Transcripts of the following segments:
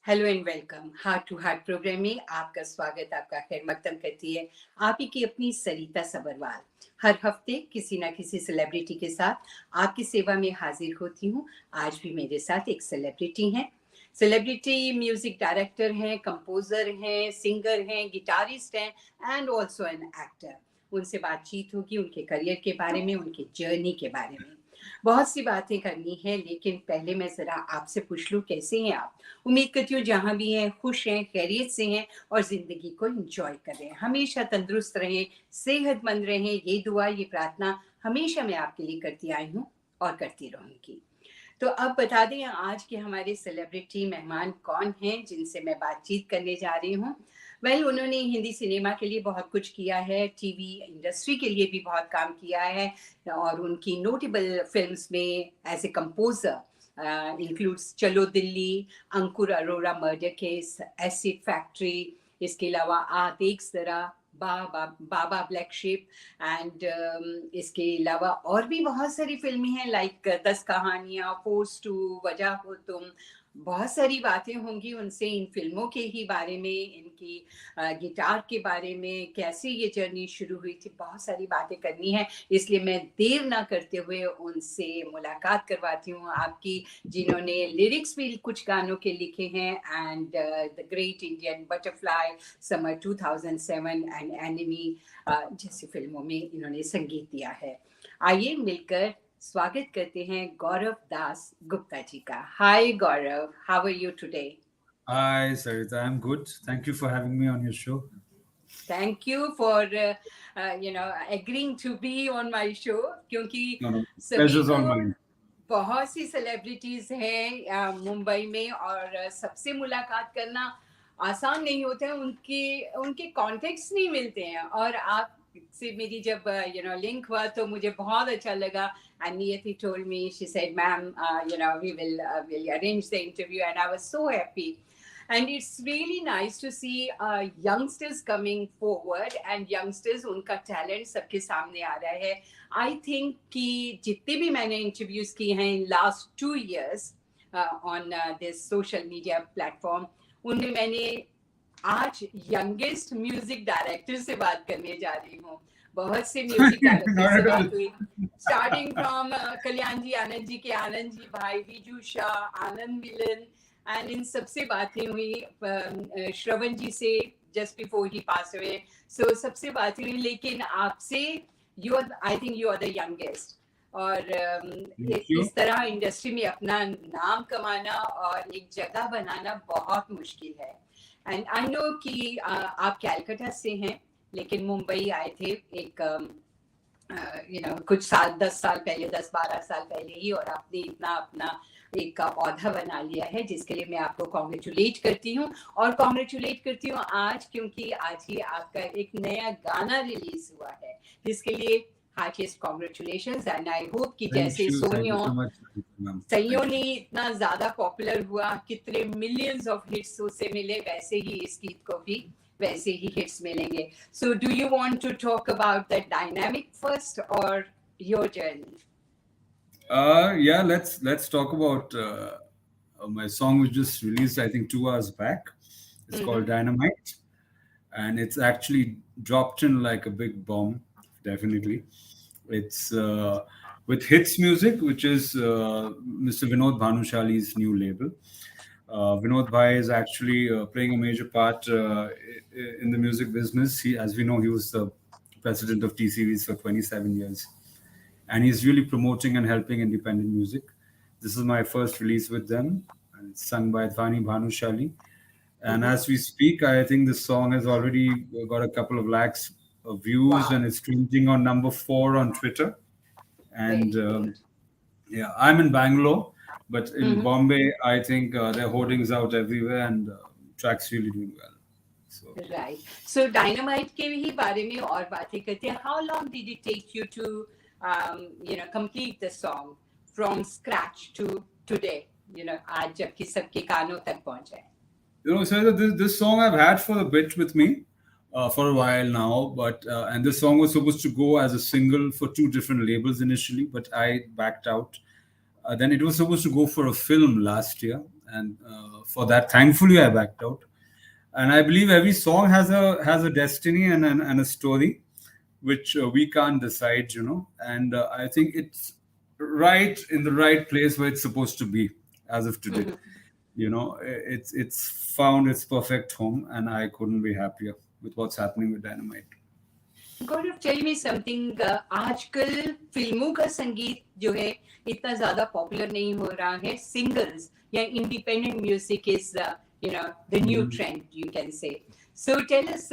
Hello and welcome heart to heart programme में आपका स्वागत, आपका खैर मकदम करती है आप ही की अपनी सरिता सबरवाल। हर हफ्ते किसी ना किसी सेलिब्रिटी के साथ आपकी सेवा में हाजिर होती हूँ। आज भी मेरे साथ एक सेलिब्रिटी हैं। सेलिब्रिटी म्यूजिक डायरेक्टर हैं, कंपोजर हैं, सिंगर हैं, गिटारिस्ट हैं एंड ऑल्सो एन एक्टर। उनसे बातचीत होगी उनके करियर के बारे में, उनके जर्नी के बारे में। बहुत सी बातें करनी है, लेकिन पहले मैं जरा आपसे पूछ लूं कैसे हैं आप। उम्मीद करती हूँ जहाँ भी हैं खुश हैं, खैरियत से हैं और जिंदगी को एंजॉय कर रहे हैं। हमेशा तंदुरुस्त रहें, सेहतमंद रहें, ये दुआ ये प्रार्थना हमेशा मैं आपके लिए करती आई हूँ और करती रहूंगी। तो अब बता दें आज के हमारे सेलिब्रिटी मेहमान कौन हैं जिनसे मैं बातचीत करने जा रही हूँ। उन्होंने हिंदी सिनेमा के लिए बहुत कुछ किया है, टीवी इंडस्ट्री के लिए भी बहुत काम किया है और उनकी नोटेबल फिल्म्स में as a composer includes Chalo Delhi, Ankur Arora murder case, acid factory, इसके अलावा आ देख जरा, बाबा ब्लैक शिप एंड इसके अलावा और भी बहुत सारी फिल्में हैं लाइक 10 कहानियां, फोर्स टू, वजह हो तुम। बहुत सारी बातें होंगी उनसे इन फिल्मों के ही बारे में, इनकी गिटार के बारे में, कैसे ये जर्नी शुरू हुई थी। बहुत सारी बातें करनी है, इसलिए मैं देर ना करते हुए उनसे मुलाकात करवाती हूँ आपकी, जिन्होंने लिरिक्स भी कुछ गानों के लिखे हैं and the great Indian butterfly, summer 2007 and enemy जैसी फिल्मों में इन्होंने संगीत दिया है। आइए मिलकर स्वागत करते हैं गौरव दास गुप्ता जी का। Hi Gaurav, how are you today? Hi, Sarita. I'm good. Thank you for having me on your show. Thank you for agreeing to be on my show, क्योंकि No, no, सभी pleasure's को all mine. बहुत सी celebrities हैं मुंबई में और सबसे मुलाकात करना आसान नहीं होता है, उनके उनके कॉन्टेक्ट्स नहीं मिलते हैं। और आप से मेरी जब लिंक हुआ तो मुझे बहुत अच्छा लगा। And Niyati told me, she said, "Ma'am, we'll arrange the interview," and I was so happy. And it's really nice to see youngsters coming forward and youngsters उनका talent सबके सामने आ रहा है। I think कि जितने भी मैंने interviews किए हैं in last 2 years on this social media platform, उनमें मैंने आज youngest music director से बात करने जा रही हूँ। बहुत से म्यूजिक डायरेक्टर Not से at all. बात हुई, स्टार्टिंग फ्रॉम कल्याण जी, आनंद जी के आनंद जी भाई, विजू शाह, आनंद मिलन, एंड इन सबसे बातें हुई। श्रवण जी से जस्ट बिफोर ही पास हुए, सो सबसे बातें हुई। लेकिन आपसे I think you are the youngest और Thank you. इस तरह इंडस्ट्री में अपना नाम कमाना और एक जगह बनाना बहुत मुश्किल है। एंड आई नो कि आप कैलकाटा से हैं लेकिन मुंबई आए थे एक कुछ साल, 10 साल पहले, 10-12 साल पहले ही, और आपने इतना अपना एक औहदा बना लिया है जिसके लिए मैं आपको कॉन्ग्रेचुलेट करती हूँ। और कॉन्ग्रेचुलेट करती हूँ आज क्योंकि आज ही आपका एक नया गाना रिलीज हुआ है जिसके लिए heartiest congratulations. And I hope कि जैसे Thank you so much, ma'am. सैयोनी इतना ज्यादा पॉपुलर हुआ, कितने मिलियंस ऑफ हिट्स उसे मिले, वैसे ही इस गीत को भी वैसे ही हिट्स मिलेंगे। So do you want to talk about the dynamic first और your journey? Yeah, let's talk about my song which just released, I think 2 hours back. It's called Dynamite, and it's actually dropped in like a big bomb. Definitely, it's with Hits Music, which is Mr. Vinod Bhanushali's new label. Vinod Bhai is actually playing a major part in the music business. As we know, he was the president of T Series for 27 years, and he's really promoting and helping independent music. This is my first release with them, and it's sung by Dhwani Bhanushali. And as we speak, I think this song has already got a couple of lakhs of views, Wow, and it's trending on number 4 on Twitter. very And great. yeah, I'm in Bangalore, but in Bombay, I think there are hoardings out everywhere, and track's really doing well. So Right. So Dynamite के ही बारे में और बातें करते हैं. How long did it take you to complete the song from scratch to today? आज जबकि सबके कानों तक पहुंचा है. so this song I've had for a bit with me for a while now, but and this song was supposed to go as a single for 2 different labels initially, but I backed out. Then it was supposed to go for a film last year, and for that, thankfully, I backed out. And I believe every song has a destiny and a story, which we can't decide, And I think it's right in the right place where it's supposed to be as of today. It's found its perfect home, and I couldn't be happier with what's happening with Dynamite. Gaurav, tell me something. आजकल फिल्मों का संगीत जो है इतना ज्यादा popular नहीं हो रहा है. सिंगल्स या independent music is the new trend, you can say. So tell us,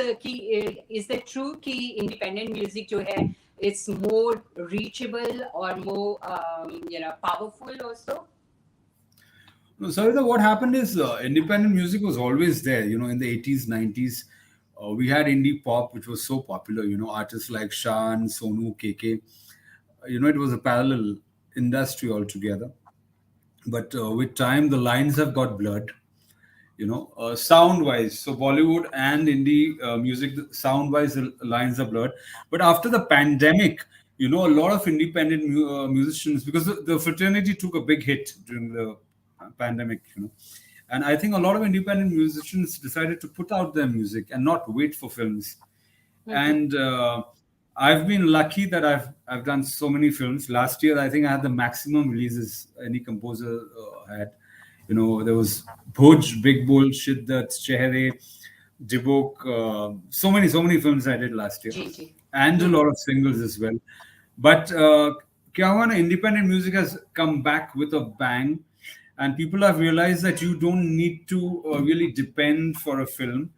is that true कि independent music जो है it's more reachable or more powerful also? No, Sarita, what happened is independent music was always there. In the 80s, 90s, we had indie pop, which was so popular. Artists like Shan, Sonu, KK. It was a parallel industry altogether. But with time, the lines have got blurred. Sound wise, so Bollywood and indie music, sound wise, the lines are blurred. But after the pandemic, a lot of independent musicians, because the fraternity took a big hit during the pandemic, and I think a lot of independent musicians decided to put out their music and not wait for films. And I've been lucky that I've done so many films. Last year, I think I had the maximum releases any composer had. There was Bhuj, Big Bull, Shiddat, Tere, Dibok, so many films I did last year, and a lot of singles as well. But kya hua na, independent music has come back with a bang, and people have realized that you don't need to really depend for a film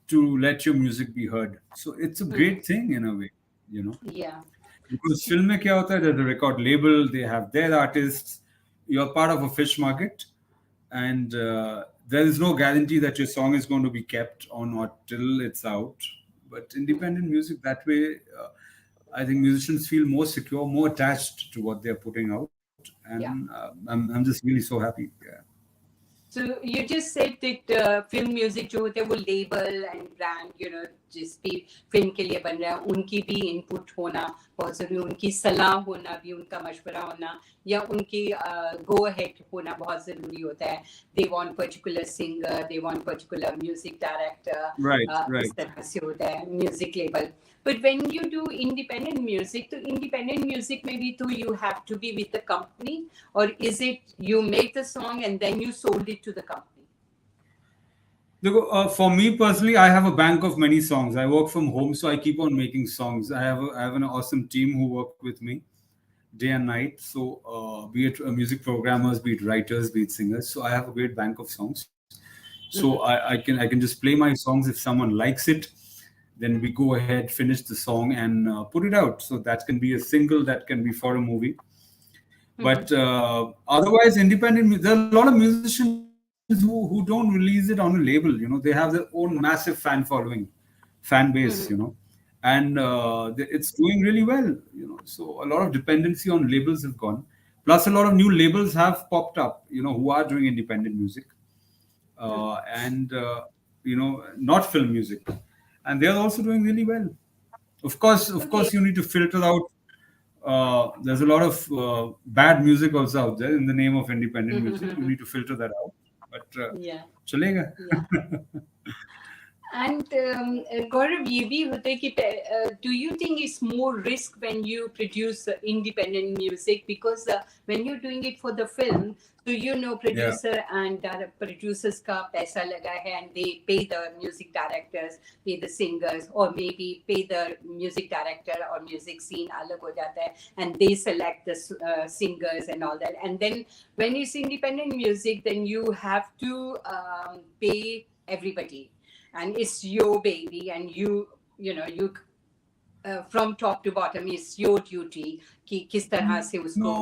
to let your music be heard. So it's a great thing in a way, Yeah. Because film mein kya hota hai, there's a record label, they have their artists, you're part of a fish market, and there is no guarantee that your song is going to be kept or not till it's out. But independent music, that way, I think musicians feel more secure, more attached to what they're putting out, and I'm just really so happy. Yeah. So you just said that film music जो होते हैं वो label and brand, जिस भी film के लिए बन रहा है उनकी भी input होना बहुत जरूरी, उनकी सलाह होना भी, उनका मशवरा होना या उनकी go ahead होना बहुत जरूरी होता है. They want particular singer, they want particular music director. Right. इस तरह से होता है music label. But when you do independent music, तो independent music maybe too you have to be with the company, or is it you make the song and then you sold it to the company? For me personally, I have a bank of many songs. I work from home, so I keep on making songs. I have an awesome team who work with me day and night. So be it music programmers, be it writers, be it singers. So I have a great bank of songs. So I can just play my songs. If someone likes it, then we go ahead, finish the song, and put it out. So that can be a single, that can be for a movie. But otherwise, independent, there are a lot of musicians who don't release it on a label. They have their own massive fan following, fan base. And it's doing really well. So a lot of dependency on labels have gone. Plus, a lot of new labels have popped up. Who are doing independent music, and not film music. And they are also doing really well. Of course, you need to filter out. There's a lot of bad music also out there in the name of independent music. You need to filter that out. But chalega. And Gaurav, ये भी होता है कि do you think it's more risk when you produce independent music, because when you're doing it for the film, so producer and producers का पैसा लगा है, and they pay the music directors, pay the singers, or maybe pay the music director or music scene अलग हो जाता है, and they select the singers and all that. And then when it's independent music, then you have to pay everybody. And it's your baby, and you from top to bottom, it's your duty कि किस तरह से उसको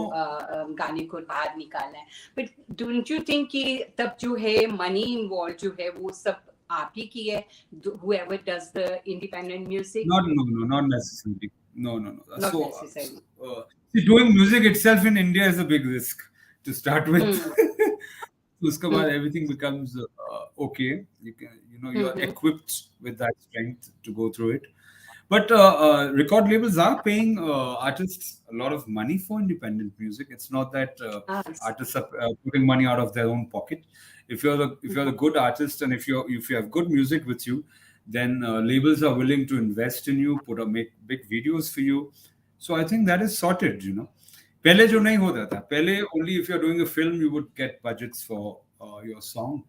गाने को बाहर निकालना है. But don't you think कि तब जो है money involved जो है वो सब आप ही की है, whoever does the independent music? Not necessarily. No. Not necessarily. See, doing music itself in India is a big risk to start with. Uska baad everything becomes okay. You're equipped with that strength to go through it. But record labels are paying artists a lot of money for independent music. It's not that Yes. artists are putting money out of their own pocket. If you're a good artist, and if you have good music with you, then labels are willing to invest in you, make big videos for you. So I think that is sorted. पहले जो नहीं होता था, पहले only if you're doing a film you would get budgets for your song,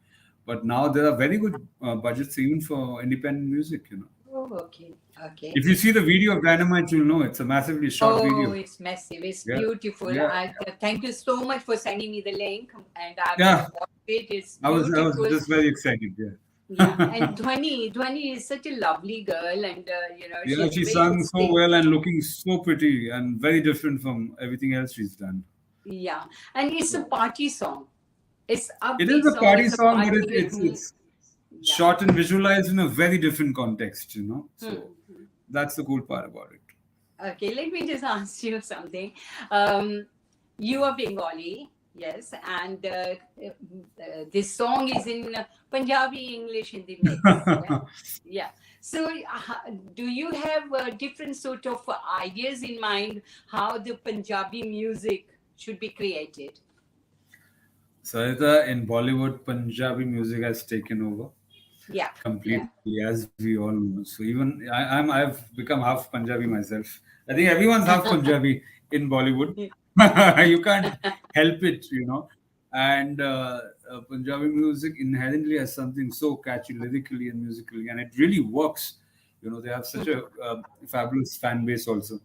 but now there are very good budgets even for independent music. Oh, okay. Okay. If you see the video of Dynamite, you'll know it's a massively short Oh, video. it's massive. It's Yeah, beautiful. yeah, Thank you so much for sending me the link, and I yeah. will watch it. It's I was beautiful. just very excited. Yeah. Yeah, and Dhwani is such a lovely girl, and Yeah, she's she very sang so distinct. well and looking so pretty and very different from everything else she's done. Yeah, and it's a party song. It's It upbeat is a song. party It's a song, but party it's Yeah. shot and visualized in a very different context. So Hmm. that's the cool part about it. Okay, let me just ask you something. You are Bengali, yes, and this song is in Punjabi English in the mix. Yeah. Yeah. So, do you have different sort of ideas in mind how the Punjabi music should be created? Sarita, in Bollywood, Punjabi music has taken over Yeah. completely, as we all know. So even I've become half Punjabi myself. I think everyone's half Punjabi in Bollywood. You can't help it. And Punjabi music inherently has something so catchy lyrically and musically, and it really works. They have such a fabulous fan base also.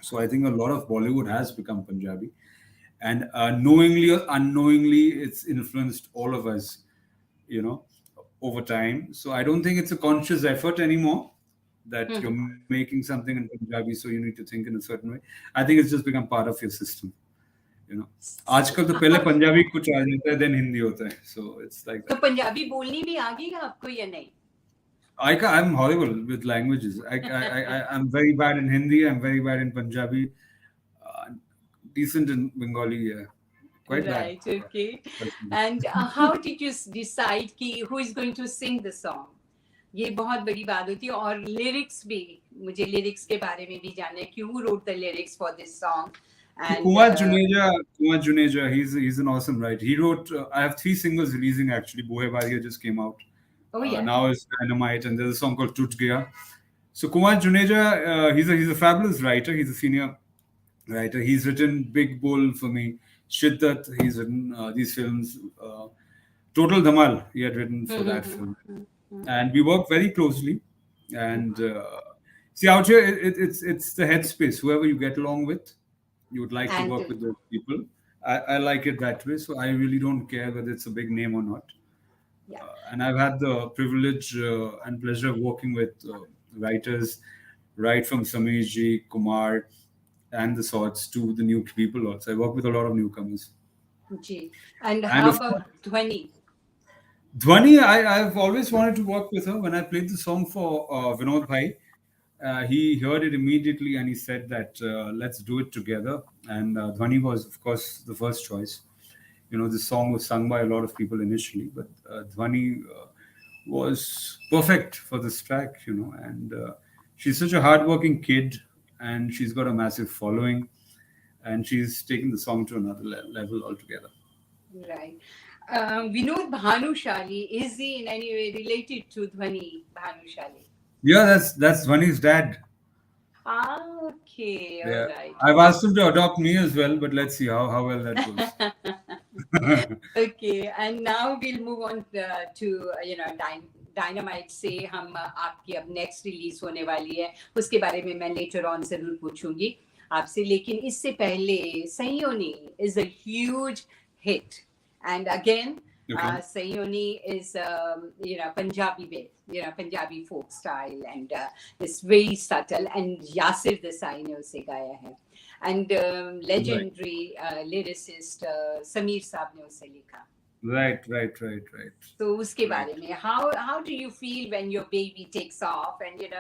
So I think a lot of Bollywood has become Punjabi, and knowingly or unknowingly, it's influenced all of us. You know, over time. So I don't think it's a conscious effort anymore that you're making something in Punjabi, so you need to think in a certain way. I think it's just become part of your system. आजकल तो पहले पंजाबी कुछ आ जाता है then Hindi होता है. So it's like तो that. Punjabi बोलनी भी आ गई आपको या नहीं? I'm horrible with languages. I'm very bad in Hindi. I'm very bad in Punjabi. Decent in Bengali. Yeah. Quite bad. Right, okay. And how did you decide कि who is going to sing the song? ये बहुत बड़ी बात होती है और lyrics भी मुझे lyrics के बारे में भी जानना है कि who wrote the lyrics for this song? And Kumar Juneja, he's an awesome writer. He wrote. I have 3 singles releasing actually. Buhe Bariya just came out. oh yeah, Now it's Dynamite, and there's a song called Tut Gaya. So Kumar Juneja, he's a fabulous writer. He's a senior writer. He's written Big Bull for me, Shiddat. He's written these films. Total Dhamaal, he had written for that film, and we work very closely. And see, out here, it's the headspace. Whoever you get along with, you would like to and work with those people. I like it that way, so I really don't care whether it's a big name or not. yeah. And I've had the privilege and pleasure of working with writers, right from Samirji, Kumar, and the sorts to the new people also. I work with a lot of newcomers. Ji. And And how of course, about Dhwani? Dhwani, I've always wanted to work with her. When I played the song for Vinod Bhai, he heard it immediately and he said that let's do it together. And Dhwani was, of course, the first choice. This song was sung by a lot of people initially, but Dhwani was perfect for this track, and she's such a hardworking kid and she's got a massive following and she's taken the song to another level altogether. Right. Vinod Bhanushali, is he in any way related to Dhwani Bhanushali? Yeah, that's Dhwani's dad. Ah, okay, all Yeah. right. I've asked him to adopt me as well, but let's see how well that goes. Okay, and now we'll move on to Dynamite से हम आपकी अब next release होने वाली है, उसके बारे में मैं later on जरूर पूछूंगी आपसे, लेकिन इससे पहले Saiyyonee is a huge hit, and again Saiyyonee is Punjabi based, Punjabi folk style, and it's very subtle, and Yasir Desai ने उसे गाया है, and legendary lyricist Sameer साहब ने उसे लिखा. Right. So उसके बारे में how do you feel when your baby takes off, and your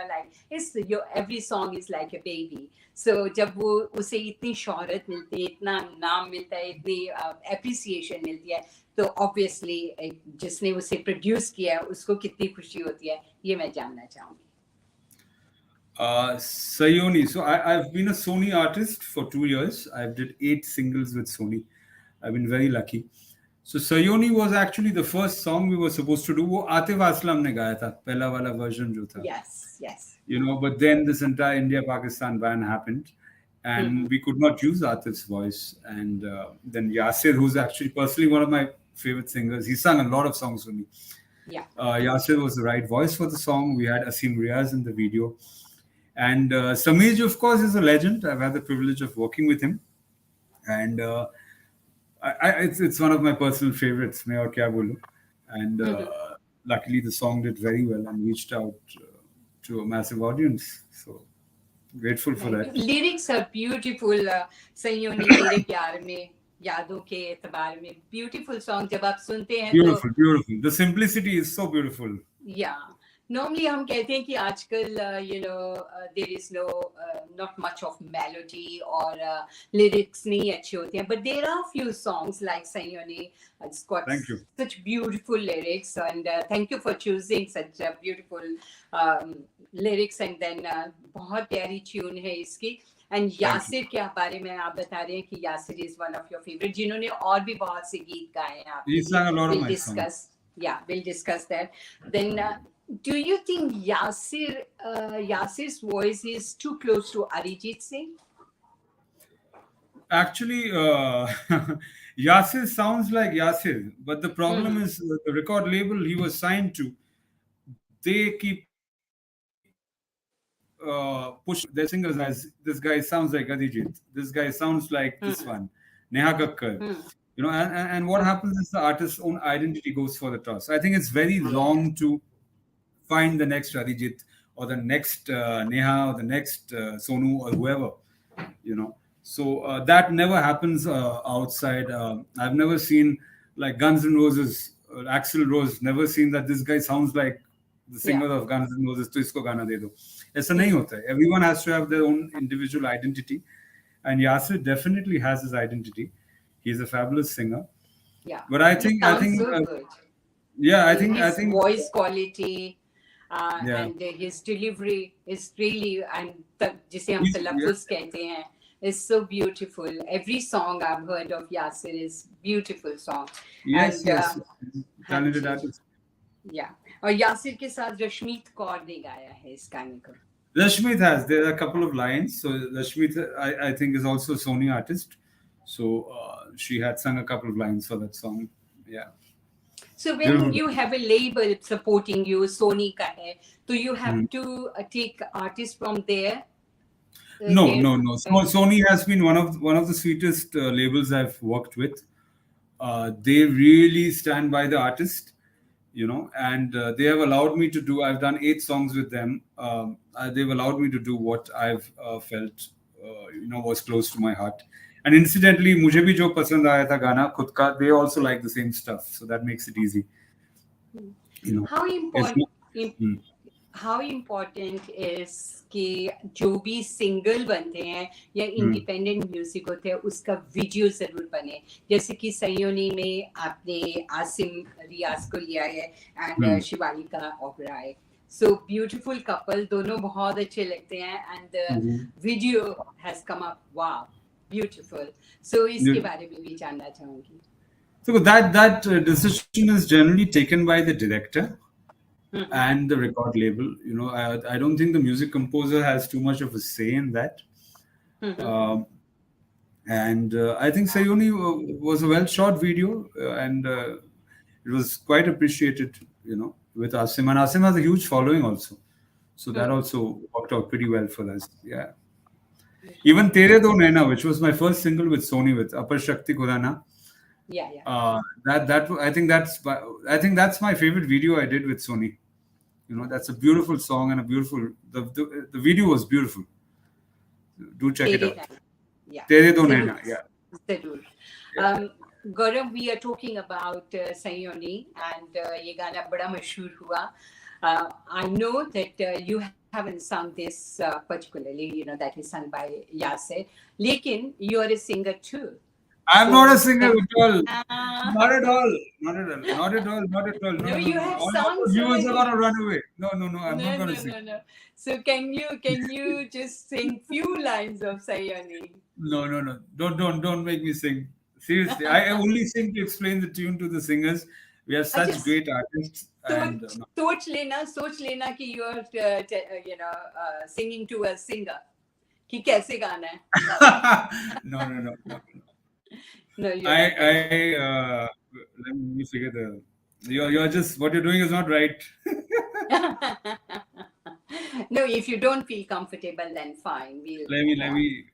every song is like a baby, so जब वो उसे इतनी शोहरत मिलती है, इतना नाम मिलता है, इतनी appreciation मिलती है, तो obviously जिसने उसे produce किया है उसको कितनी खुशी होती है, ये मैं जानना चाहूँगी. Saiyyonee. So I've been a Sony artist for 2 years. I've did 8 singles with Sony. I've been very lucky. So Saiyyonee was actually the first song we were supposed to do. वो आतिफ असलम ने गाया था, पहला वाला version जो था. Yes. But then this entire India-Pakistan ban happened, and we could not use Atif's voice. And then Yasir, who's actually personally one of my favorite singers, he sang a lot of songs for me. Yeah. Yasir was the right voice for the song. We had Asim Riaz in the video. And Samij, of course, is a legend. I've had the privilege of working with him. And it's one of my personal favorites, Main Aur Kya Bolu. And luckily, the song did very well and reached out to a massive audience. So grateful for that. Lyrics are beautiful. Saiyyonee Tere Pyar Mein, Yaadon Ke Etebaar Mein. Beautiful song. जब आप सुनते हैं Beautiful, beautiful. The simplicity is so beautiful. Yeah. Normally हम कहते हैं कि आजकल there is not much of melody or lyrics नहीं अच्छे होते हैं, but there are few songs like Saiyyonee. It's got such beautiful lyrics, and thank you for choosing such beautiful lyrics, and then बहुत प्यारी tune है इसकी. And Yasir के बारे में आप बता रहे हैं कि Yasir is one of your favorite, जिन्होंने और भी बहुत से गीत गाए हैं. He sang a lot of my songs. We'll discuss that. Then do you think Yasir's voice is too close to Arijit Singh? Actually, Yasir sounds like Yasir, but the problem is the record label he was signed to, they keep pushing their singers as this guy sounds like Arijit, this guy sounds like this one, Neha Kakkar. And what happens is the artist's own identity goes for the toss. I think it's very wrong to find the next Arijit or the next Neha or the next Sonu or whoever, So that never happens outside. I've never seen like Guns N' Roses, Axl Rose, never seen that this guy sounds like the singer of Guns N' Roses, to isko gana de do. Aisa nahi hota hai. Everyone has to have their own individual identity. And Yasir definitely has his identity. He's a fabulous singer. Yeah. But I think so good. I think voice quality and his delivery is really, and जिसे हम तलफ्फुज़ कहते हैं, is so beautiful. Every song I've heard of Yasir is beautiful song. Yes. Talented artist. Yeah. और यासिर के साथ रश्मीत कौर ने गाया है इस गाने को. Rashmeet has. There are a couple of lines. So Rashmeet, I think, is also a Sony artist. So she had sung a couple of lines for that song. Yeah. So when you have a label supporting you, Sony ka hai, do you have to take artists from there? No. Sony has been one of the sweetest labels I've worked with. They really stand by the artist, and they have allowed me to do. I've done 8 songs with them. They've allowed me to do what I've felt, was close to my heart. And incidentally, मुझे भी जो पसंद आया था गाना खुद का, they also like the same stuff, so that makes it easy. How important is कि जो भी सिंगल बनते हैं या इंडिपेंडेंट म्यूजिक होते हैं उसका वीडियो जरूर बने. जैसे कि सैयोनी में आपने आसिम रियाज को लिया है एंड शिवानी का ओबराय. So beautiful couple, दोनों बहुत अच्छे लगते हैं, and the video has come up. Wow, beautiful. So इसके बारे में भी जानना चाहूँगी. So that decision is generally taken by the director and the record label. I don't think the music composer has too much of a say in that. And I think Saiyyonee was a well shot video, and it was quite appreciated, with Asim. And Asim has a huge following also. So that also worked out pretty well for us. Yeah. Even Tere Do Naina, which was my first single with Sony, with Apar Shakti Khudana. Yeah. That I think that's my favorite video I did with Sony. That's a beautiful song and a beautiful. The video was beautiful. Do check it out. Yeah. Tere Do Naina. Yeah. Gourov, we are talking about Saiyyonee, and ये गाना बड़ा मशहूर हुआ. I know that you haven't sung this particularly, that is sung by Yasir. लेकिन you are a singer too. I'm not a So singer can at all. Not uh, at all. Not at all. Not at all. Not at all. No, no, no, you no. have All our sung so viewers are gonna many. run away. No, no, no. I'm not No, gonna no, sing. no, no. So can you just sing few lines of Saiyyonee? No, no, no. Don't make me sing. Seriously, I only sing to explain the tune to the singers. We have अच्छा such great artists, and सोच सोच लेना कि you are singing to a singer कि कैसे गाना है. no, no, no, no. No, you're not gonna. I let me figure the. You're just what you're doing is not right. No, if you don't feel comfortable, then fine. We'll let me move let on. me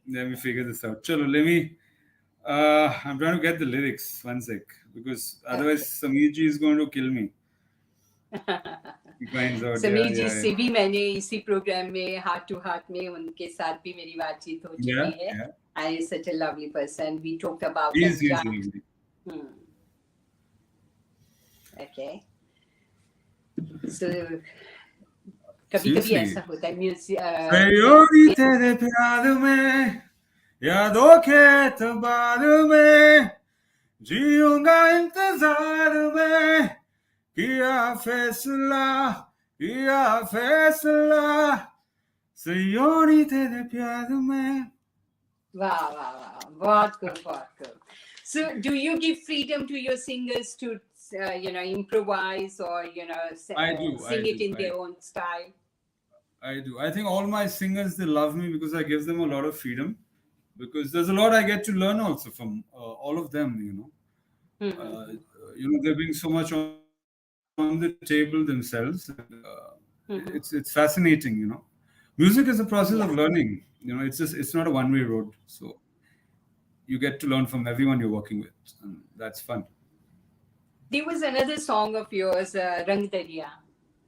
let me figure this out. Chalo, let me. I'm trying to get the lyrics. One sec, because otherwise Okay. Samiji is going to kill me. He finds out. Sameer Yeah, ji yeah, से भी मैंने इसी programme में heart to heart में उनके साथ भी मेरी बातचीत हो yeah, चुकी है. yeah. And he's such a lovely person. We talked about He's Wajah. lovely. Okay. So कभी-कभी Seriously. ऐसा होता है म्यूजिक सैयोनी तेरे प्यार में यादों के एतबार में जीऊंगा इंतजार में किया फैसला सैयोनी तेरे प्यार में. Wow. बहुत good. So do you give freedom to your singers to improvise or I do, sing it in their own style? I do. I think all my singers, they love me because I give them a lot of freedom. Because there's a lot I get to learn also from all of them. They bring so much on the table themselves. And, it's fascinating. Music is a process of Yeah. learning. It's not a one-way road. So you get to learn from everyone you're working with, and that's fun. There was another song of yours, Rang Darya.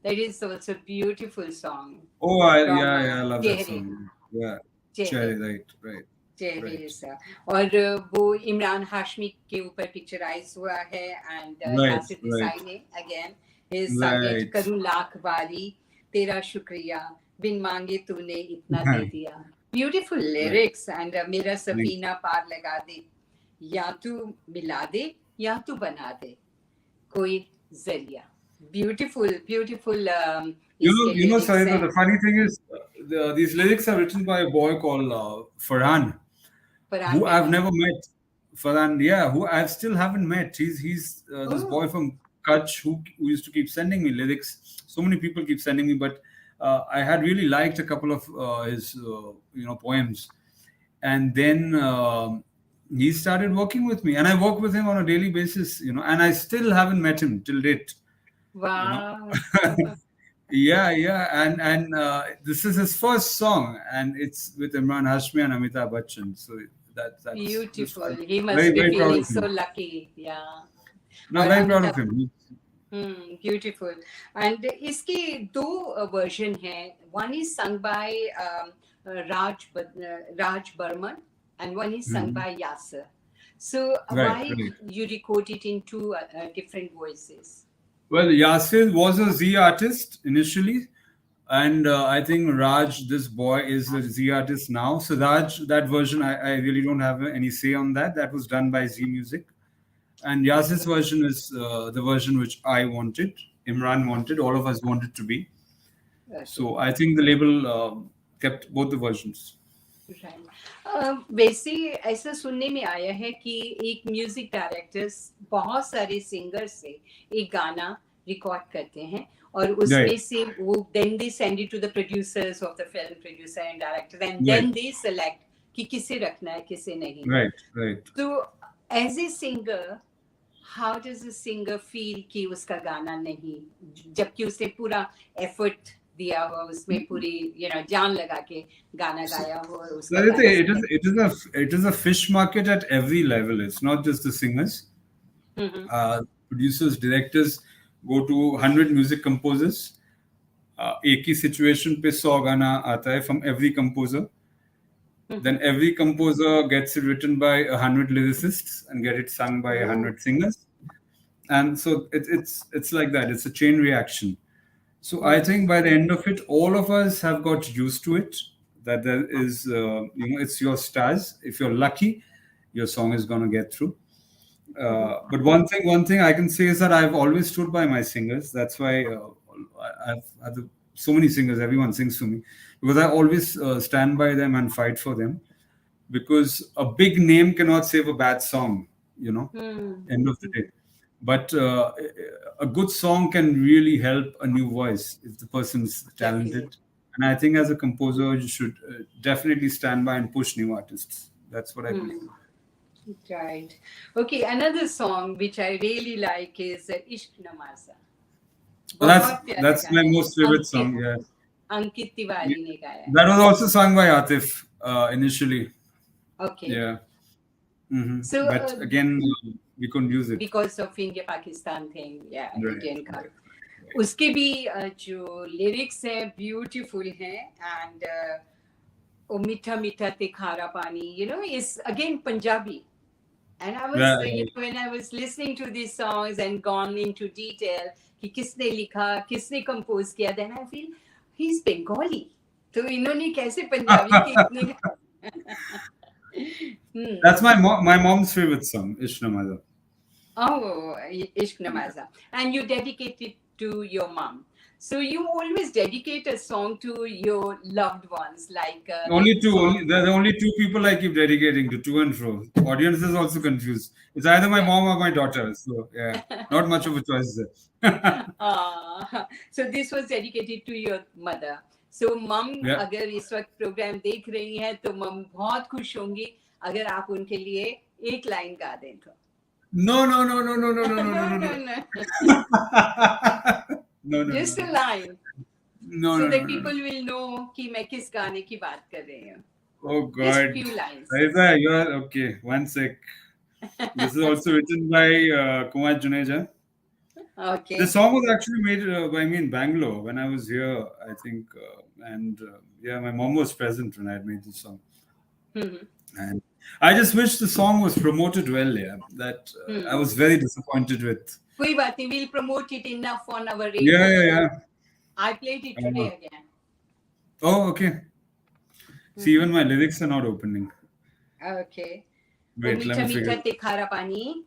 That is also a beautiful song Oh, from I love that Tere. song. Yeah, Tere. right. चेहरे से. और वो इमरान हाशमी के ऊपर picturise हुआ है. And Yasir Desai ने again his silent करूं लाख बारी तेरा शुक्रिया बिन मांगे तूने इतना दे दिया. Beautiful lyrics. एंड मेरा सफीना पार लगा दे या तू मिला दे या तू बना दे कोई जरिया. Beautiful. Sarita, the funny thing is, these lyrics are written by a boy called Farhan, who I've never met. Farhan, yeah, who I still haven't met. He's this boy from Kutch who used to keep sending me lyrics. So many people keep sending me, but I had really liked a couple of his poems, and then he started working with me, and I work with him on a daily basis. And I still haven't met him till date. Wow. Yeah, and this is his first song, and it's with Imran Hashmi and Amitabh Bachchan. So that's beautiful. He must very, be very proud feeling of so him. lucky. Yeah. No, very proud of him. Beautiful. And इसके दो version हैं. One is sung by Raj Burman, and one is sung by Yasser. So why you record it in two different voices? Well, Yasir was a Z artist initially, and I think Raj, this boy, is a Z artist now. So Raj, that version, I really don't have any say on that. That was done by Z Music. And Yasir's version is the version which I wanted, Imran wanted, all of us wanted to be. Okay. So I think the label kept both the versions. वैसे ऐसा सुनने में आया है कि एक music director बहुत सारे सिंगर से एक गाना रिकॉर्ड करते हैं और उसमें से वो then they send it to the producers of the film, producer and director, and then they select कि किसे रखना है किसे नहीं. Right. So as a singer, how does a singer feel कि उसका गाना नहीं, जबकि उसने पूरा effort दिया हो, उसमें पूरी जान लगा के गाना गाया हो और उसका it is a fish market at every level. It's not just the singers. Producers, directors go to 100 music composers. एक ही situation पे 100 गाना आता है from every composer. Then every composer gets it written by 100 lyricists and get it sung by 100 singers. And so it's like that. It's a chain reaction. So I think by the end of it, all of us have got used to it. That there is, it's your stars. If you're lucky, your song is going to get through. But one thing I can say is that I've always stood by my singers. That's why I've had so many singers. Everyone sings for me because I always stand by them and fight for them. Because a big name cannot save a bad song, you know. End of the day. But a good song can really help a new voice if the person's Definitely. talented. And I think as a composer, you should definitely stand by and push new artists. That's what I believe. Right. Okay, another song which I really like is Ishq Namaza. Well, बहुत प्यारा that's my गाना है। most favorite अंकित song. Yeah, Ankit Tiwari ने गाया है। that was also sung by Atif initially. Okay. Yeah. So But again, we couldn't use it. because of India Pakistan thing, yeah, Right, Indian का right. उसके भी जो lyrics हैं beautiful हैं and वो मीठा मीठा ते खारा पानी, you know, is again Punjabi. And I was, Yeah, you know, when I was listening to these songs and gone into detail कि किसने लिखा, किसने compose किया, then I feel he's Bengali. तो इन्होंने कैसे पंजाबी के इतने That's my mom's favorite song, Ishq Namaza. Oh, Ishq Namaza. And you dedicate it to your mom. So you always dedicate a song to your loved ones, like Only two. There are only two people I keep dedicating to and fro. Audience is also confused. It's either my mom or my daughter. So yeah, not much of a choice there. So this was dedicated to your mother. So mom, Yeah. अगर इस वक्त programme देख रही हैं तो मम बहुत खुश होंगी अगर आप उनके लिए एक लाइन गा दें तो. No. No. Just a line. No. So that people will know कि मैं किस गाने की बात कर रही हूँ. Oh Just God. few lines. Sarita, you are okay. One sec. This is also written by Kumar Juneja. Okay. The song was actually made by me in Bangalore when I was here, I think. Yeah, my mom was present when I had made this song. And I just wish the song was promoted well, yeah. That I was very disappointed with. कोई बात नहीं, we'll promote it enough on our radio. Yeah. I played it today again. Oh, okay. See, even my lyrics are not opening. Okay. Wait, वो let मीठा me मीठा figure. ते खारा पानी,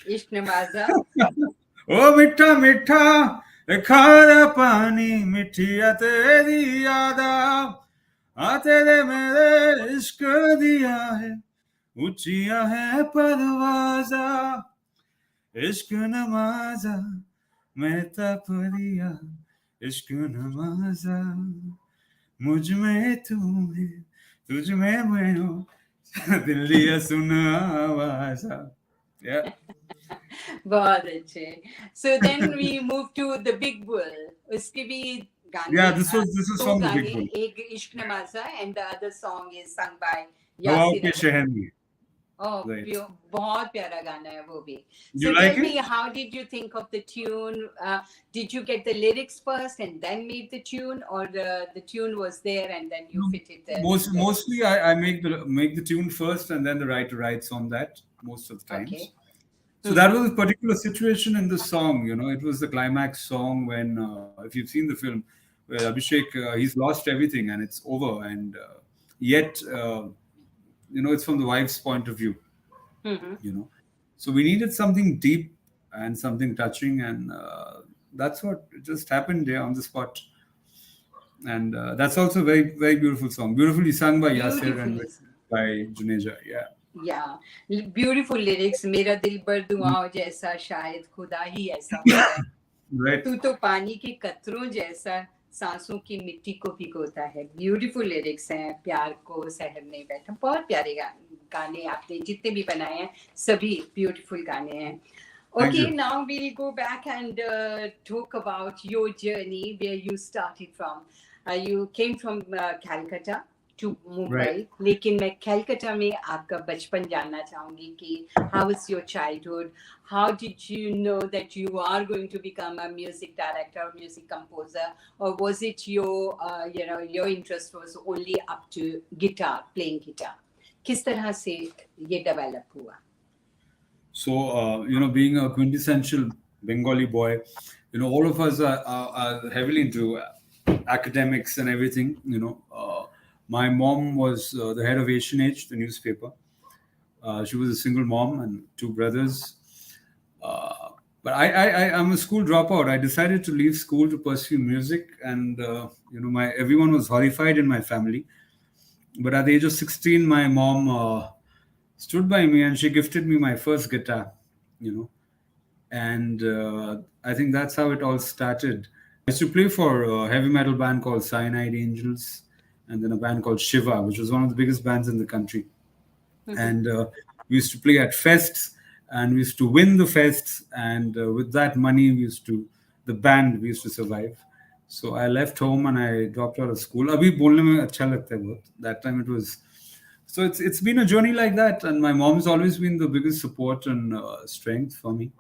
इश्क नवाजा. ओ मीठा मीठा खारा पानी मिठिया तेरी यादा तेरे मेरे इश्क दिया है ऊंचिया है परवाजा इश्क नमाजा मैं तपरिया इश्क नमाजा मुझ में तू है तुझ में मैं हूँ दिल दिया सुन आवाजा. Yeah. बहुत अच्छे. So then we move to the big bull. उसके भी गाने. Yeah, this was दो from the गाने, Big Bull. एक इश्क नवाजा and the other song is sung by हवा यासिर के अली. शहर में. Oh, Right. बहुत प्यारा गाना है वो भी. You So like tell it? me, how did you think of the tune? Did you get the lyrics first and then made the tune, or the tune was there and then you fit it there? Mostly I make the tune first and then the writer writes on that most of the times. Okay. So that was a particular situation in the song, you know. It was the climax song when, if you've seen the film, where Abhishek, he's lost everything and it's over. And yet, you know, it's from the wife's point of view, you know. So we needed something deep and something touching. And that's what just happened there on the spot. And that's also a very, very beautiful song. Beautifully sung by Yasir and by Juneja. Yeah. Yeah, beautiful lyrics. मेरा दिल भर दुआओं जैसा शायद खुदा ही ऐसा हो जाए. Right. तू तो पानी के कतरों जैसा सांसों की मिट्टी को भिगोता है. ब्यूटीफुल लिरिक्स हैं. प्यार को सहर नहीं बैठा. बहुत प्यारे गाने आपने जितने भी बनाए हैं सभी ब्यूटीफुल गाने हैं. Okay, now we'll go back and talk about your journey, where you started from. You came from Calcutta to Mumbai, Right. लेकिन मैं Calcutta में आपका बचपन जानना चाहूंगी कि how was your childhood? How did you know that you are going to become a music director or music composer, or was it your your interest was only up to guitar, playing guitar? किस तरह से ये develop हुआ? So, you know, being a quintessential Bengali boy, you know, all of us are heavily into academics and everything. You know, my mom was the head of Asian Age, the newspaper, She was a single mom and two brothers. Uh, but I'm a school dropout. I decided to leave school to pursue music, and my everyone was horrified in my family. But at the age of 16, my mom stood by me and she gifted me my first guitar. You know, and I think that's how it all started. I used to play for a heavy metal band called Cyanide Angels, and then a band called Shiva, which was one of the biggest bands in the country. And we used to play at fests, and we used to win the fests, and with that money, we used to survive. So I left home and I dropped out of school. अभी बोलने में अच्छा लगता है बहुत. That time it was. So it's been a journey like that, and my mom's always been the biggest support and strength for me.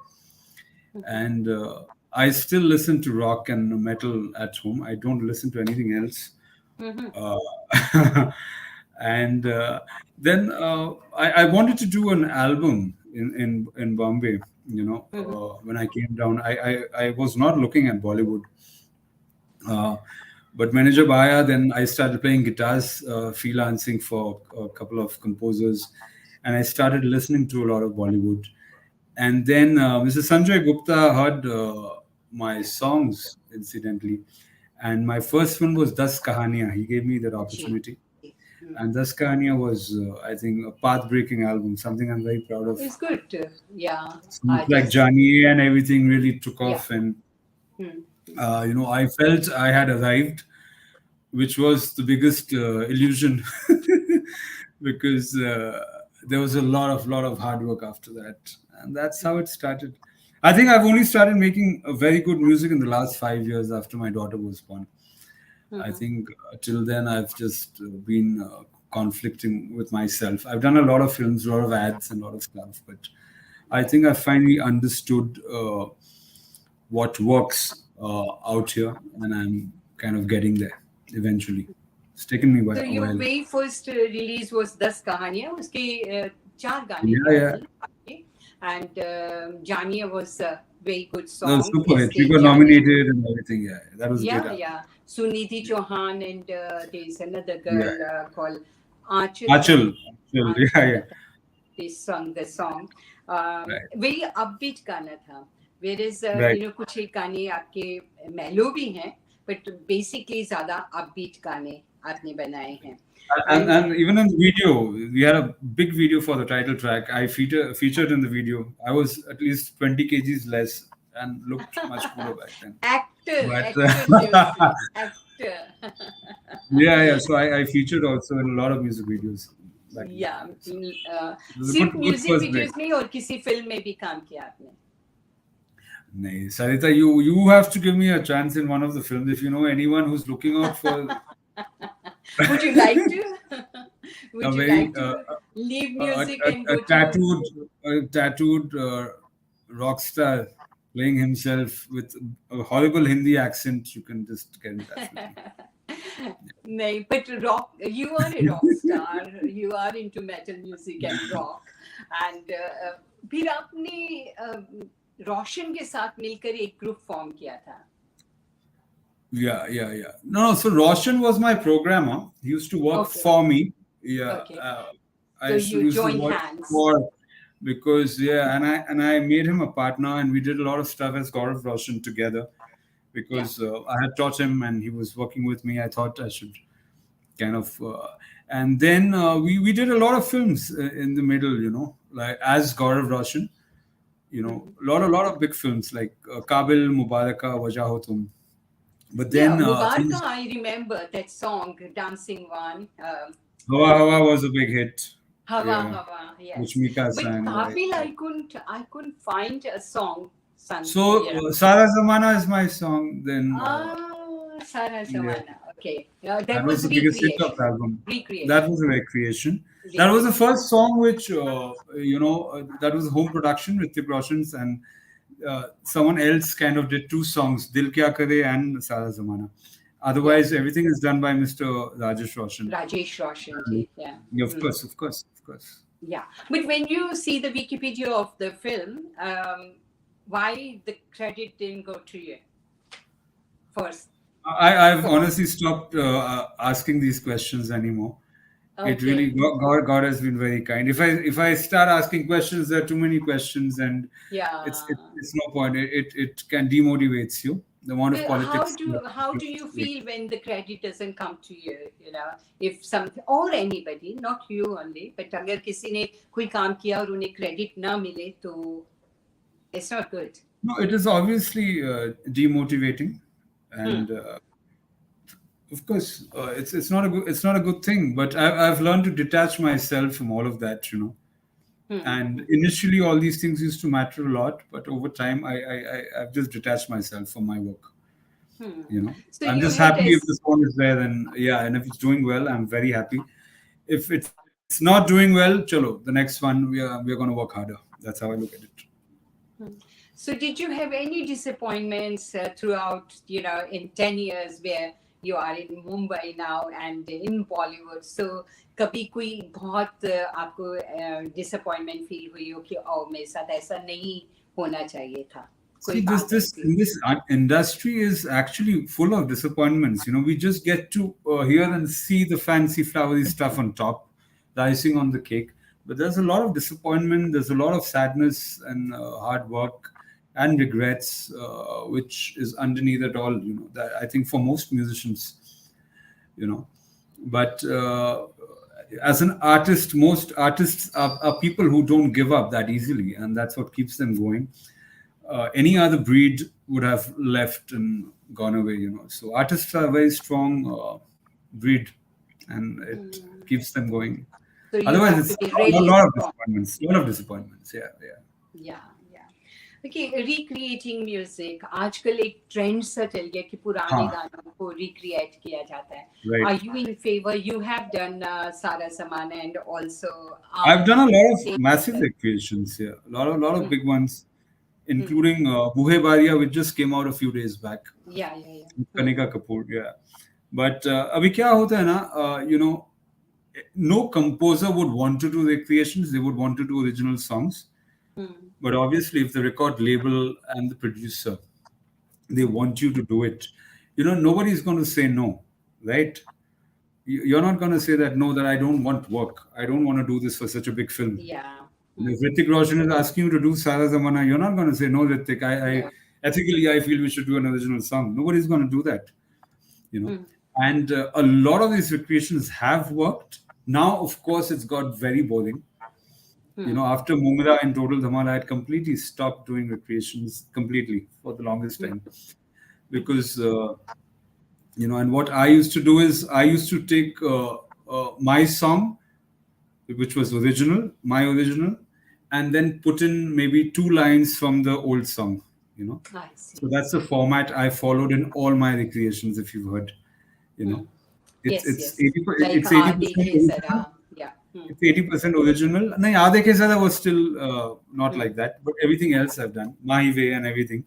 And I still listen to rock and metal at home. I don't listen to anything else. Uh, and then I wanted to do an album in Bombay. When I came down, I was not looking at Bollywood. But मैंने जब आया, then I started playing guitars, freelancing for a couple of composers, and I started listening to a lot of Bollywood. And then Mr. Sanjay Gupta heard my songs, incidentally, and my first one was Dus Kahaniyan. He gave me that opportunity. And Das Kahaniyan was, I think, a path-breaking album, something I'm very proud of. It's good. Yeah. Like Jawaani and everything really took off, and I felt I had arrived, which was the biggest illusion, because there was a lot of hard work after that, and that's how it started. I think I've only started making a very good music in the last 5 years after my daughter was born. I think till then I've just been conflicting with myself. I've done a lot of films, a lot of ads, and a lot of stuff, but I think I finally understood what works out here, and I'm kind of getting there eventually. It's taken me a while. So your very first release was Das Kahaniyan. Uske चार गाने Yeah. And Jania was a very good song. Super hit. We were nominated and everything. Yeah, that was good. Yeah. Sunidhi Chauhan, and there's another girl called Achal. Yeah. They sung the song. Very upbeat गाना था. Whereas कुछ एक गाने आपके मेलो भी हैं, but basically ज़्यादा upbeat गाने आपने बनाए हैं. And even in the video, we had a big video for the title track. I featured in the video. I was at least 20 kgs less and looked much cooler back then. Actor. Yeah. So I featured also in a lot of music videos. सिर्फ music videos में और किसी film में भी काम किया आपने? नहीं, Sarita, you have to give me a chance in one of the films. If you know anyone who's looking out for. Would you like to? Would you like to leave music and go a tattooed rock star playing himself with a horrible Hindi accent? You can just get in touch with me. No, but you are a rock star. You are into metal music and rock. And फिर आपने रोशन के साथ मिलकर एक group form किया था. Yeah. No, so Roshan was my programmer. He used to work for me. Yeah. Okay. I used to work hands. Because and I made him a partner, and we did a lot of stuff as Gourov Roshan together, because I had taught him and he was working with me. I thought I should kind of and then we did a lot of films in the middle, like as Gourov Roshan, a lot of big films like Kaabil, Mubarakan, Wajah Tum. But then Mubarakan, I remember that song, dancing one. Hawa was a big hit. Hawa, yes. Which Mika sang. But Kaabil, I couldn't find a song sung. So Sara Zamana is my song. Then Sara Zamana. Okay. That was the biggest hit of the album. Recreation. That was a recreation. That was the first song which that was a home production with Hrithik Roshan's, and someone else kind of did two songs, Dil Kya Kare and Sara Zamana. Otherwise, everything is done by Mr. Rajesh Roshan. Yeah. Of course. Yeah. But when you see the Wikipedia of the film, why the credit didn't go to you first? I've honestly stopped asking these questions anymore. It really Okay. God has been very kind. If I start asking questions, there are too many questions, and Yeah. it's no point. It can demotivates you. The amount of But how politics. do how do you feel when the credit doesn't come to you? You know, if some or anybody, not you only, but अगर किसी ने कोई काम किया और उन्हें credit ना मिले तो it's not good. No, it is obviously demotivating, Hmm. and of course, it's not a good thing. But I've learned to detach myself from all of that, you know. And Hmm. initially, all these things used to matter a lot, but over time, I've just detached myself from my work. Hmm. You know, So I'm you just had happy if the as song is there, then yeah, and if it's doing well, I'm very happy. If it's not doing well, chalo, the next one we're going to work harder. That's how I look at it. Hmm. So, did you have any disappointments throughout, in 10 years where you are in Mumbai now and in Bollywood? So, कभी कोई बहुत आपको disappointment feel हुई हो कि मेरे साथ ऐसा नहीं होना चाहिए था कोई See, this बात this ऐसी? this industry is actually full of disappointments. You know, we just get to hear and see the fancy flowery stuff on top, the icing on the cake. But there's a lot of disappointment. There's a lot of sadness and hard work and regrets, which is underneath it all. You know, that I think for most musicians, you know. But as an artist, most artists are people who don't give up that easily, and that's what keeps them going. Any other breed would have left and gone away, you know. So artists are a very strong breed, and it keeps them going. So, you Otherwise, have to it's be a really lot of strong. disappointments. A lot of disappointments. Yeah, yeah. Yeah, yeah. Okay, recreating music. आजकल एक trend सा चल गया कि पुराने Huh. गानों को recreate किया जाता है. Right. Are you in favor? You have done Sara Samana and also I've done a lot of Tere. massive recreations here. A lot of Hmm. big ones, Hmm. including Buhe Bariya, which just came out a few days back. Yeah, yeah, yeah. Hmm. Kanika Kapoor, yeah. But अभी क्या होता है ना, you know, no composer would want to do recreations. They would want to do original songs. Hmm. But obviously, if the record label and the producer they Hmm. want you to do it, you know, nobody's going to say no, right? You're not going to say that no, that I don't want work. I don't want to do this for such a big film. Yeah. Hmm. If Ritik Roshan is asking you to do Sara Zamana, you're not going to say no, Ritik. I No. ethically I feel we should do an original song. Nobody's going to do that, you know. Hmm. And a lot of these recreations have worked. Now, of course, it's got very boring. You Hmm. know, after Mumra and Total Dhamaal, I had completely stopped doing recreations completely for the longest Hmm. time because you know. And what I used to do is I used to take my song, which was original, my original, and then put in maybe two lines from the old song. You know, I so see. that's the format I followed in all my recreations. If you've heard, you Hmm. know, it's Yes, it's yes. eighty Like it's 80% Dekhe original. Zara. Yeah. Hmm. It's 80% original. No, Aadhe Ke Sada was still not Hmm. like that, but everything else I've done, my way and everything.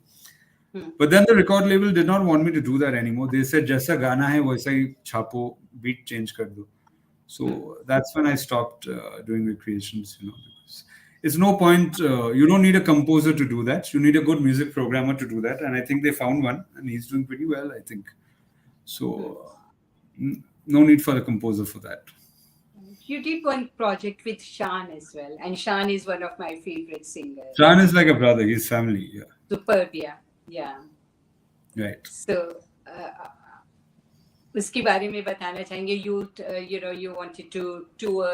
Hmm. But then the record label did not want me to do that anymore. They said, "Jaisa gana hai, waisa hi chapo, beat change kar do." Hmm. So that's when I stopped doing recreations. You know, because it's no point. You don't need a composer to do that. You need a good music programmer to do that, and I think they found one, and he's doing pretty well. I think so. Hmm. No need for a composer for that. You did one project with Shan as well, and Shan is one of my favorite singers. Jan is like a brother. He's family. Yeah, Superb, yeah, yeah. right. So, उसके बारे में बताना चाहेंगे. You wanted to tour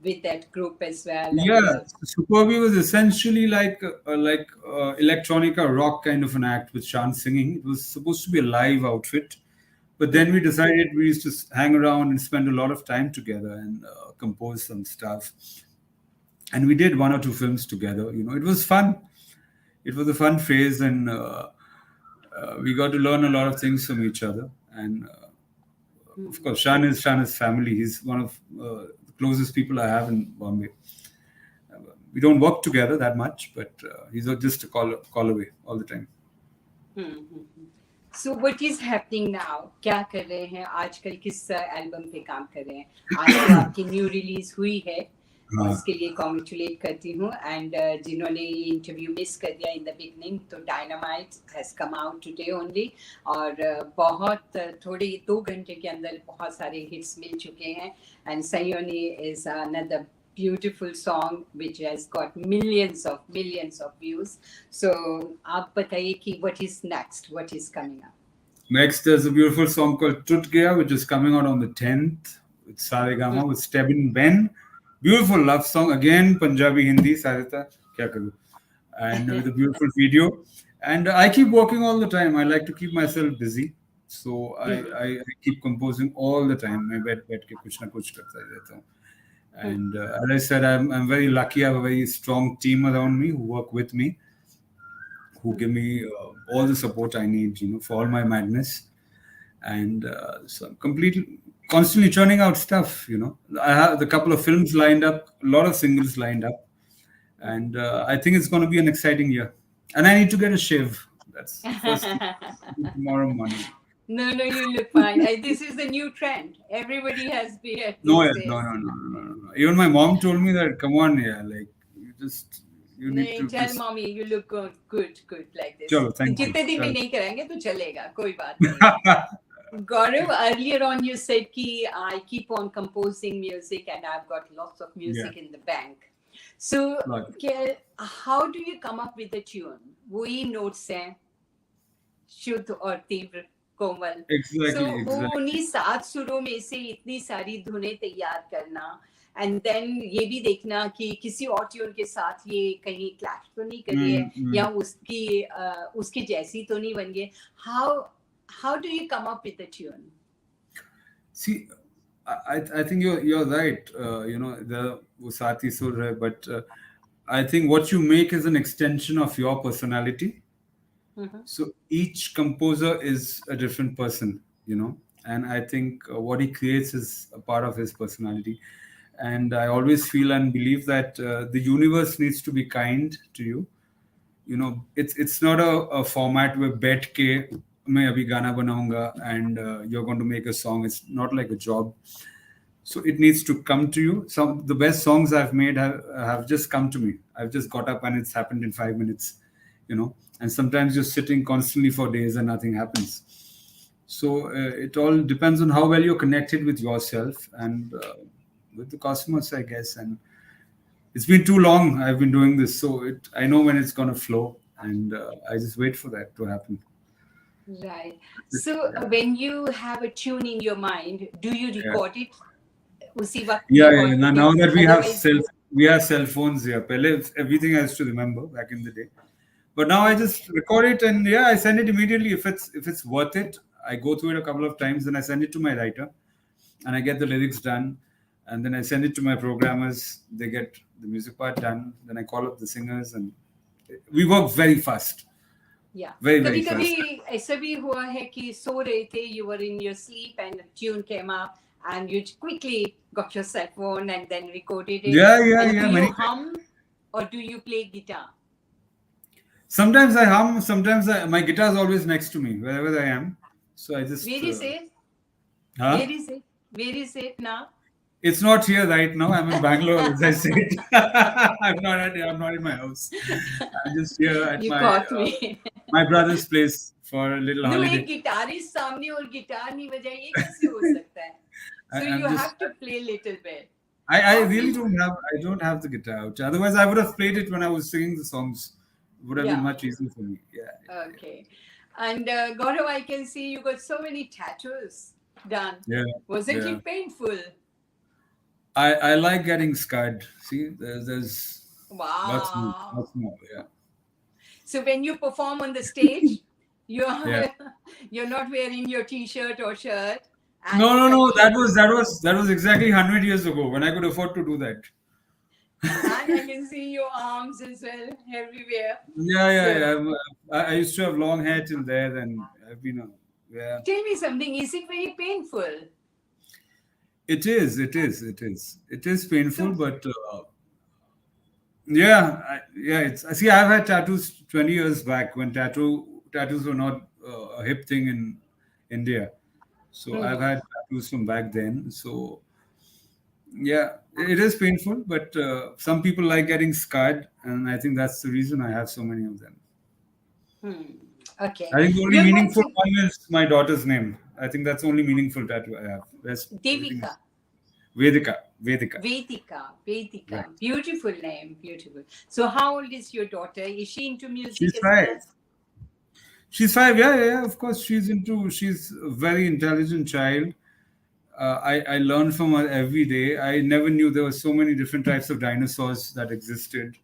with that group as well, and Yeah, Superbee was essentially like electronica rock kind of an act with Shan singing. It was supposed to be a live outfit, but then we decided we used to hang around and spend a lot of time together and compose some stuff. And we did one or two films together. You know, it was fun. It was a fun phase, and we got to learn a lot of things from each other. And of course, Shan is family. He's one of the closest people I have in Bombay. We don't work together that much, but he's just a call away all the time. So what is happening now? क्या कर रहे हैं आजकल? किस album पे काम कर रहे हैं? आज तो आपकी न्यू रिलीज हुई है, हाँ. उसके लिए कॉन्ग्रेचुलेट करती हूँ एंड जिन्होंने ये इंटरव्यू मिस कर दिया इन द बिगनिंग, तो dynamite has come out today only और बहुत थोड़े 2 घंटे के अंदर बहुत सारे हिट्स मिल चुके हैं and Saiyoni is another beautiful song which has got millions of views. So आप बताइए कि what is next, what is coming up? Next, there's a beautiful song called Tut Gaya, which is coming out on the 10th. It's Saregama with Stebin Ben. Beautiful love song. Again, Punjabi, Hindi, Sarita, kya karu. And with a beautiful video. And I keep working all the time. I like to keep myself busy. So I keep composing all the time. मैं बैठ के कुछ ना कुछ करता ही रहता हूँ. And as I said, I'm very lucky. I have a very strong team around me who work with me, who give me all the support I need, for all my madness. And so I'm constantly churning out stuff, I have a couple of films lined up, a lot of singles lined up. And I think it's going to be an exciting year. And I need to get a shave. That's the first thing. Tomorrow morning. No, you look fine. This is the new trend. Everybody has beard these No. Even my mom told me that, come on, like, you need to... Tell mommy, you look good like this. Chalo, thank you. जितने दिन भी नहीं कराएंगे तो चलेगा, कोई बात नहीं. Gaurav, earlier on you said कि I keep on composing music and I've got lots of music in the bank. So, how do you come up with the tune? वही notes हैं, शुद्ध और तीव्र, कोमल. Exactly. उन्हीं 7 सुरों में से इतनी सारी धुनें तैयार करना एंड देन ये भी देखना कि किसी और ट्यून के साथ ये कहीं क्लैश तो नहीं करी है या उसकी जैसी तो नहीं बन गई. How do you come up with the tune? See, I think you're right. The Usati Sur hai, but I think what you make is an extension of your personality. So each composer is a different person, and I think what he creates is a part of his personality. And I always feel and believe that the universe needs to be kind to you. It's not a format where bet ke मैं अभी गाना बनाऊंगा and you're going to make a song. It's not like a job. So it needs to come to you. The best songs I've made have just come to me. I've just got up and it's happened in 5 minutes, and sometimes you're sitting constantly for days and nothing happens. So it all depends on how well you're connected with yourself and with the cosmos, I guess. And it's been too long I've been doing this, so I know when it's going to flow, and I just wait for that to happen. Right. So when you have a tune in your mind, do you record it? Yeah. Now that we have cell phones here. Pehle, everything I used to remember back in the day. But now I just record it and I send it immediately. If it's worth it, I go through it a couple of times and I send it to my writer and I get the lyrics done. And then I send it to my programmers. They get the music part done. Then I call up the singers and we work very fast. Yeah. Very fast. कभी ऐसा भी हुआ है कि सो रहे थे, you were in your sleep and a tune came up and you quickly got your cell phone and then recorded it. Yeah. Do you hum or do you play guitar? Sometimes I hum, sometimes my guitar is always next to me wherever I am. So I just... Where is it? Huh? Where is it now? It's not here right now. I'm in Bangalore, as I said. I'm not in my house. I'm just here at my brother's place for a little holiday. एक guitarist सामने और guitar नहीं बजाए, ये कैसे हो सकता है? So you have to play a little bit. I really don't have the guitar out. Otherwise, I would have played it when I was singing the songs. It would have been much easier for me. Yeah. Okay. And Gaurav, I can see you got so many tattoos done. Yeah. Wasn't it painful? I like getting scarred. See, there's lots more. Yeah. So when you perform on the stage, you're not wearing your t-shirt or shirt. No. That was exactly 100 years ago when I could afford to do that. And I can see your arms as well everywhere. Yeah. I used to have long hair till there, and I've been Tell me something. Is it very painful? It is painful, but see, I've had tattoos 20 years back when tattoos were not a hip thing in India. So I've had tattoos from back then. So Yeah, it is painful, but some people like getting scarred, and I think that's the reason I have so many of them. Hmm. Okay. I think the only You're going meaningful to one is my daughter's name. I think that's the only meaningful tattoo I have. There's everything Devika. is Vedika. Vedika. Vedika. Right. Vedika. Beautiful name. Beautiful. So, how old is your daughter? Is she into music She's as five. well? She's five. Yeah, yeah, yeah. Of course, she's into. She's a very intelligent child. I learn from her every day. I never knew there were so many different types of dinosaurs that existed,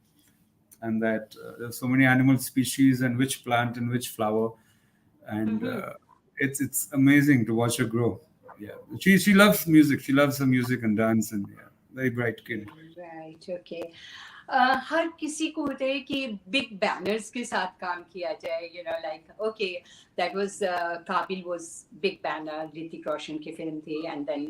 and that there's so many animal species and which plant and which flower, and Mm-hmm. it's amazing to watch her grow. Yeah, she loves music. She loves her music and dance, and yeah, very bright kid. Right okay हर किसी को होता है कि big banners के साथ काम किया जाए you know like okay that was Kaabil was big banner Hrithik Roshan की फिल्म थी and then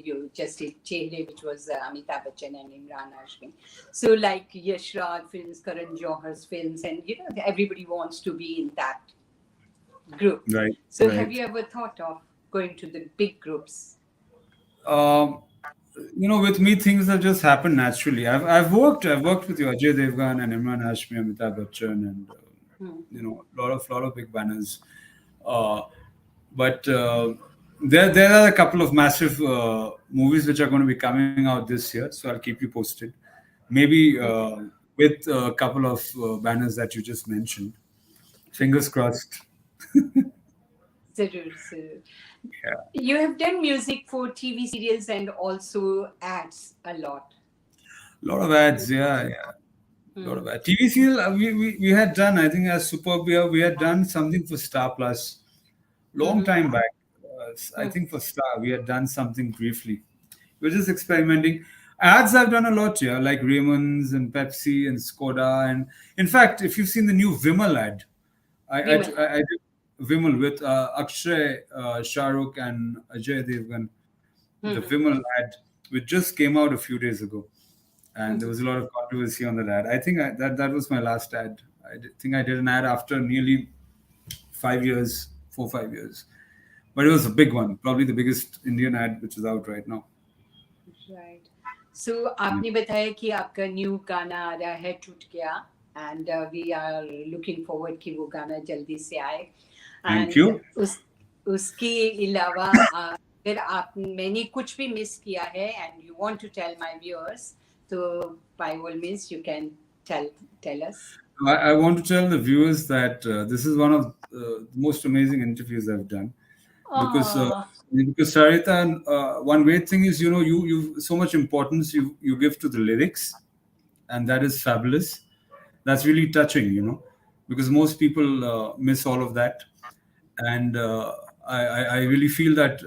you just did Chehre which was Amitabh Bachchan and Emraan Hashmi so like Yashraj films Karan Johar's films and you know everybody wants to be in that group Right, so have right. you ever thought of going to the big groups Um, with me, things have just happened naturally. I've worked with you, Ajay Devgan and Imran Hashmi, Amitabh Bachchan, and a lot of big banners. Uh, but there are a couple of massive movies which are going to be coming out this year, so I'll keep you posted. Maybe with a couple of banners that you just mentioned. Fingers crossed. जरूर जरूर Yeah. You have done music for TV serials and also ads a lot. A lot of ads, yeah, yeah. Lot of Hmm. ads. TV serial we had done, I think as Superbia, we had done something for Star Plus long Mm-hmm. time back. I Hmm. think for Star, we had done something briefly. We're just experimenting. Ads I've done a lot, yeah, like Raymond's and Pepsi and Skoda. And in fact, if you've seen the new Vimal ad, Vimal. I did Vimal with Akshay, Shah Rukh, and Ajay Devgan. The Hmm. Vimal ad, which just came out a few days ago, and there Hmm. was a lot of controversy on that ad. I think that was my last ad. Think I did an ad after nearly 5 years, 4 5 years, but it was a big one, probably the biggest Indian ad which is out right now. Right. So Yeah. आपने बताया कि आपका new गाना आ रहा है टूट गया and we are looking forward कि वो गाना जल्दी से आए Thank and you. उसके अलावा अगर आप मैंने कुछ भी मिस किया है and you want to tell my viewers तो by all means you can tell us. I want to tell the viewers that this is one of the most amazing interviews I've done because uh, Oh, because Sarita, one great thing is you so much importance you give to the lyrics, and that is fabulous. That's really touching, because most people miss all of that, and I really feel that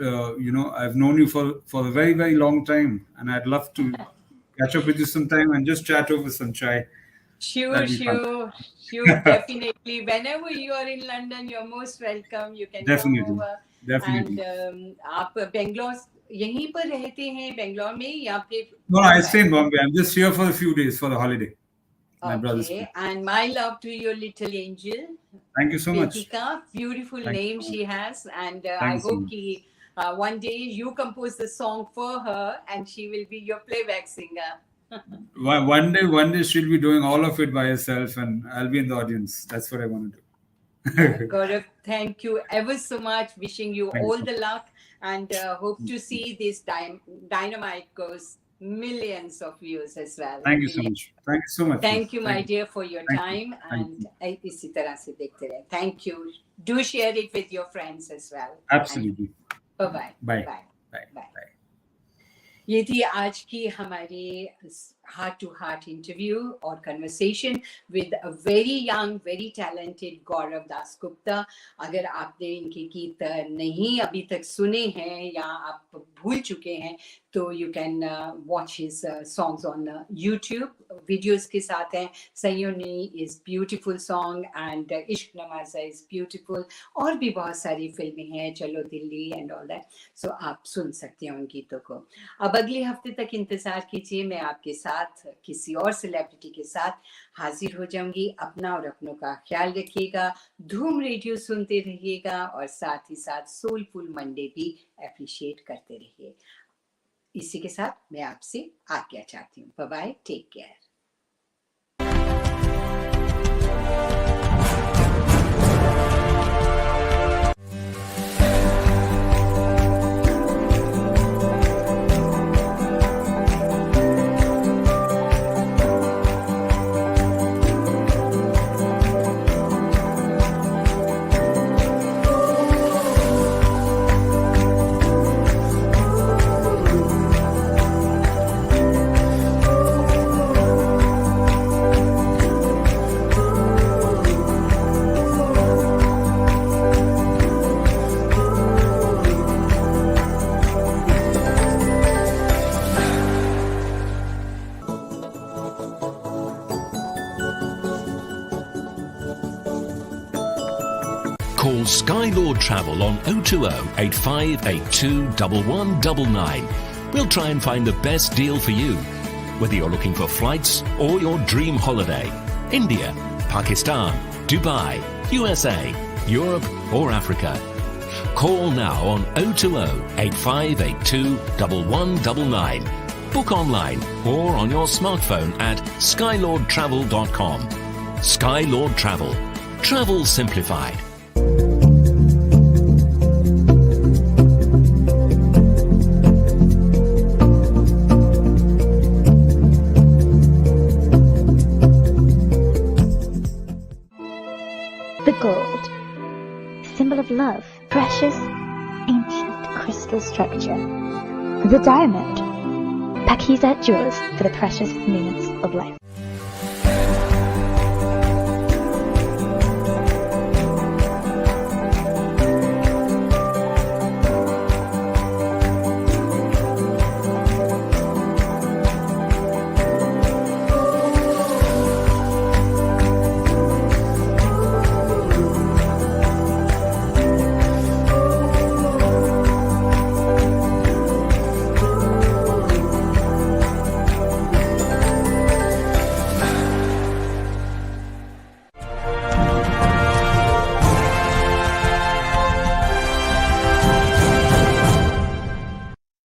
I've known you for a very very long time, and I'd love to catch up with you sometime and just chat over some chai. sure, That'd be fun. sure, sure, definitely. Whenever you are in London, you're most welcome. You can come Definitely, over. And definitely. आप बेंगलोर यहीं पर रहते हैं बेंगलोर में या फिर No, I Bombay? stay in Bombay. I'm just here for a few days for the holiday. My brother's place. Okay. And my love to your little angel, Thank you so much. Vedika. Beautiful Thank you name so much. she has. And Thank I you so hope much. ki, one day you compose the song for her and she will be your playback singer. One day she'll be doing all of it by herself, and I'll be in the audience. That's what I want to Yeah, do. Gaurav, thank you ever so much. Wishing you Thank you all so the luck and hope to see this Dynamite goes millions of views as well. Thank you so Millions. much. Thank you so much. Thank you, my Thank you. dear, for your Thank you. time Thank and you. इसी तरह से देखते रहे. Thank you. Do share it with your friends as well. Absolutely. Bye bye. Bye. Bye. Bye. Bye. Bye. ये थी आज की हमारी हार्ट टू हार्ट इंटरव्यू और conversation with a very young very talented Gaurav Dasgupta. अगर आपने इनके गीत नहीं अभी तक सुने हैं या आप भूल चुके हैं तो you can watch his songs on YouTube. Videos के साथ हैं सैयोनी इज ब्यूटीफुल सॉन्ग एंड इश्क नमाज़ा इज ब्यूटीफुल और भी बहुत सारी फिल्में हैं चलो दिल्ली एंड ऑल दैट. सो आप सुन सकते हैं उन गीतों को. अब अगले हफ्ते तक इंतजार कीजिए. मैं आपके साथ किसी और सेलिब्रिटी के साथ हाजिर हो जाऊंगी. अपना और अपनों का ख्याल रखिएगा. धूम रेडियो सुनते रहिएगा और साथ ही साथ सोलफुल मंडे भी अप्रिशिएट करते रहिए. इसी के साथ मैं आपसे आज्ञा चाहती हूँ. Bye bye, take care. Call Skylord Travel on 020 8582 1199. We'll try and find the best deal for you. Whether you're looking for flights or your dream holiday, India, Pakistan, Dubai, USA, Europe or Africa. Call now on 020 8582 1199. Book online or on your smartphone at skylordtravel.com. Skylord Travel. Travel simplified. The gold, symbol of love, precious, ancient crystal structure. The diamond, Pakizat jewels for the precious moments of life.